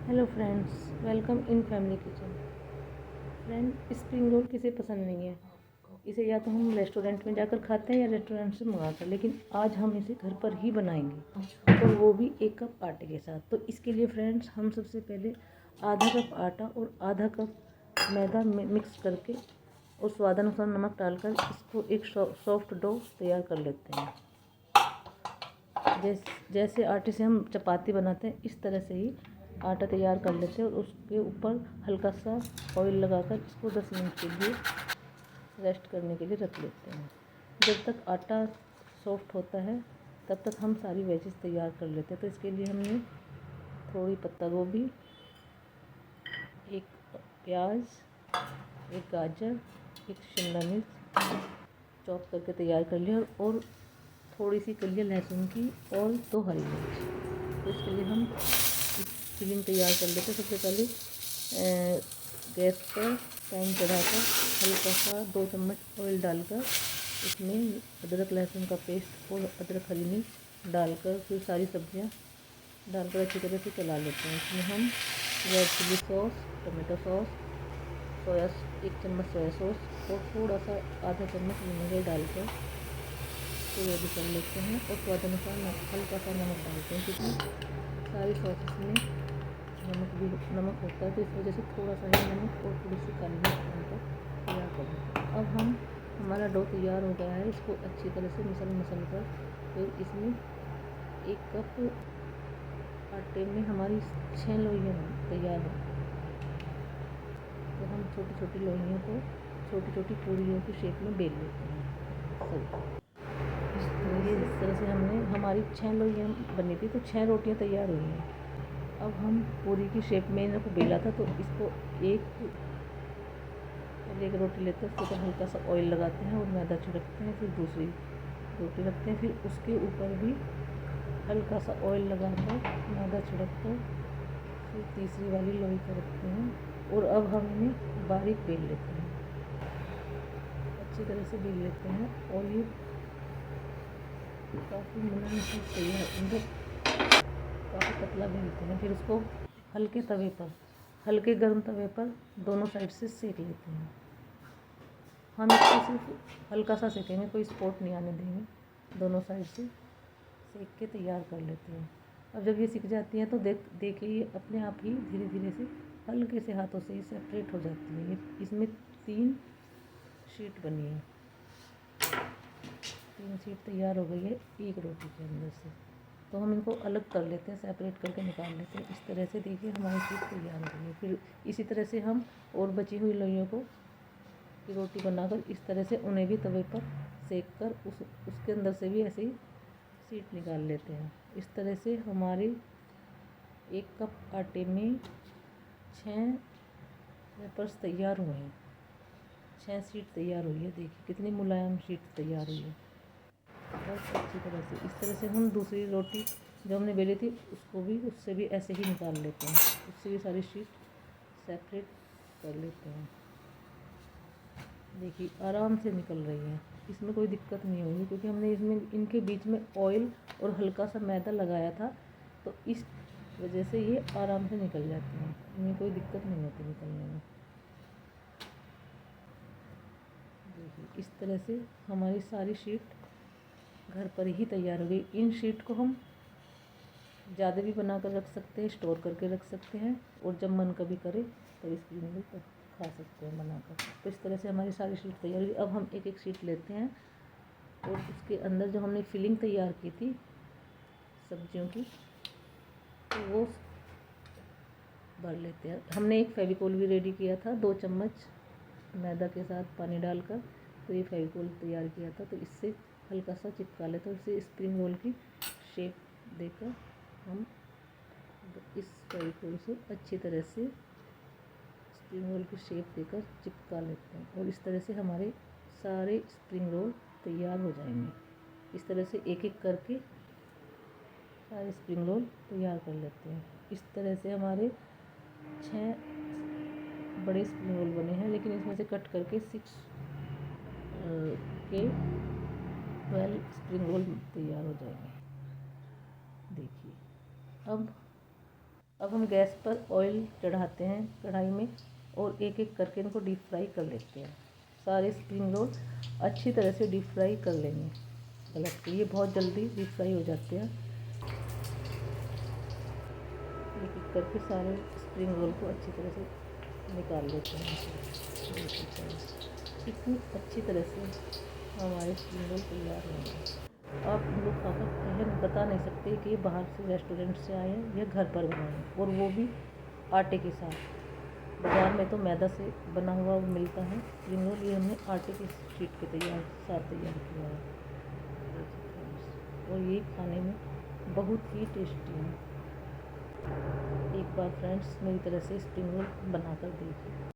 Hello friends, welcome in family kitchen. Friend, spring roll किसे पसंद नहीं है। इसे या तो हम रेस्टोरेंट में जाकर खाते हैं या रेस्टोरेंट से मंगा कर, लेकिन आज हम इसे घर पर ही बनाएंगे और वो भी 1 कप आटे के साथ। तो इसके लिए फ्रेंड्स, हम सबसे पहले आधा कप आटा और आधा कप मैदा मिक्स करके और स्वादानुसार नमक डालकर इसको एक सॉफ्ट डो तैयार कर लेते हैं। जैसे आटे से हम चपाती बनाते हैं, इस तरह से ही आटा तैयार कर लेते हैं और उसके ऊपर हल्का सा ऑयल लगाकर इसको 10 मिनट के लिए रेस्ट करने के लिए रख लेते हैं। जब तक आटा सॉफ्ट होता है तब तक हम सारी वेजेस तैयार कर लेते हैं। तो इसके लिए हमने थोड़ी पत्ता गोभी, एक प्याज, एक गाजर, एक शिमला मिर्च चॉप करके तैयार कर लिया और थोड़ी सी कलियां लहसुन की और 2 हरी मिर्च। तो इसके लिए हम फिलिंग तैयार कर लेते हैं। सबसे पहले गैस पर पैन चढ़ाकर हल्का सा 2 चम्मच ऑयल डालकर इसमें अदरक लहसुन का पेस्ट और अदरक हरी मिर्च डालकर फिर सारी सब्जियां डालकर अच्छी तरह से चला लेते हैं। इसमें हम red chili sauce, tomato sauce, 1 चम्मच सोया सॉस और थोड़ा सा आधा चम्मच विनेगर डालकर इसको रेडी कर लेते हैं और स्वादानुसार हल्का सा नमक डालते हैं, क्योंकि सारी सॉसेस में नमक होता है, तो इस वजह से थोड़ा सा ही नमक और थोड़ी सी काली मिर्च डालकर तैयार कर देते हैं। अब हमारा डो तैयार हो गया है। इसको अच्छी तरह से मसल कर फिर इसमें 1 कप आटे में हमारी 6 लोइयाँ तैयार हो। तो हम छोटी छोटी लोइयों को छोटी छोटी पूरियों की शेप में बेल लेते हैं। इस तरह से हमारी 6 लोइयाँ बनी थी, तो 6 रोटियाँ तैयार हुई हैं। अब हम पूरी की शेप में इनको बेला था, तो इसको एक रोटी लेते हैं, उसके ऊपर हल्का सा ऑयल लगाते हैं और मैदा छिड़कते हैं। फिर दूसरी रोटी रखते हैं, फिर उसके ऊपर भी हल्का सा ऑयल लगाकर मैदा छिड़ककर फिर तीसरी वाली लोई को रखते हैं और अब हम इन्हें बारीक बेल लेते हैं, अच्छी तरह से बेल लेते हैं। और ये काफ़ी मुलायम से तैयार, काफ़ी पतला बेलते हैं। फिर उसको हल्के गर्म तवे पर दोनों साइड से सेक लेते हैं। हम इसको सिर्फ हल्का सा सेकेंगे, कोई स्पॉट नहीं आने देंगे। दोनों साइड से सेक के तैयार कर लेते हैं। अब जब ये सिक जाती है तो देखिए ये अपने आप ही धीरे धीरे से हल्के से हाथों से ही सेपरेट हो जाती है। इसमें 3 शीट बनी है, 3 शीट तैयार हो गई है एक रोटी के अंदर से। तो हम इनको अलग कर लेते हैं, सेपरेट करके निकाल लेते हैं। इस तरह से देखिए हमारी शीट तैयार हो गई है। फिर इसी तरह से हम और बची हुई लोइयों को की रोटी बनाकर इस तरह से उन्हें भी तवे पर सेक कर उसके अंदर से भी ऐसे ही शीट निकाल लेते हैं। इस तरह से हमारे 1 कप आटे में 6 वेपर्स तैयार हुए हैं, 6 शीट तैयार हुई है। देखिए कितनी मुलायम शीट तैयार हुई है, बहुत अच्छी तरह से। इस तरह से हम दूसरी रोटी जो हमने बेली थी उसको भी उससे भी ऐसे ही निकाल लेते हैं, उससे भी सारी शीट सेपरेट कर लेते हैं। देखिए आराम से निकल रही है, इसमें कोई दिक्कत नहीं होगी, क्योंकि हमने इसमें इनके बीच में ऑयल और हल्का सा मैदा लगाया था, तो इस वजह से ये आराम से निकल जाती हैं, इनमें कोई दिक्कत नहीं होती निकलने में। देखिए इस तरह से हमारी सारी शीट घर पर ही तैयार हो गई। इन शीट को हम ज़्यादा भी बना कर रख सकते हैं, स्टोर करके रख सकते हैं, और जब मन कभी करे तब इसकी भी खा सकते हैं बनाकर। तो इस तरह से हमारी सारी शीट तैयार हुई। अब हम एक एक शीट लेते हैं और उसके अंदर जो हमने फिलिंग तैयार की थी सब्जियों की, तो वो भर लेते हैं। हमने एक फेविकोल भी रेडी किया था, 2 चम्मच मैदा के साथ पानी डालकर, तो ये फेविकोल तैयार किया था, तो इससे हल्का सा चिपका लेते हैं। इससे स्प्रिंग रोल की शेप देकर हम इस फेविकोल से अच्छी तरह से स्प्रिंग रोल की शेप देकर चिपका लेते हैं, और इस तरह से हमारे सारे स्प्रिंग रोल तैयार हो जाएंगे। इस तरह से एक एक करके सारे स्प्रिंग रोल तैयार कर लेते हैं। इस तरह से हमारे 6 बड़े स्प्रिंग रोल बने हैं, लेकिन इसमें से कट करके 6 के 12 स्प्रिंग रोल तैयार हो जाएंगे। देखिए अब अब हम गैस पर ऑयल चढ़ाते हैं कढ़ाई में और एक एक करके इनको डीप फ्राई कर लेते हैं। सारे स्प्रिंग रोल अच्छी तरह से डीप फ्राई कर लेंगे पलट के, ये बहुत जल्दी डीप फ्राई हो जाते हैं। एक एक करके सारे स्प्रिंग रोल को अच्छी तरह से निकाल लेते हैं। इतनी अच्छी तरह से हमारे स्प्रिंग रोल तैयार होंगे। आप इन लोग खाकर कह बता नहीं सकते कि ये बाहर से रेस्टोरेंट से आए हैं या घर पर बनाए हैं, और वो भी आटे के साथ। बाज़ार में तो मैदा से बना हुआ मिलता है स्प्रिंग रोल, ये हमने आटे के शीट के साथ तैयार किया है। और ये खाने में बहुत ही टेस्टी है। एक बार फ्रेंड्स मेरी तरह से स्प्रिंग रोल बनाकर देखिए।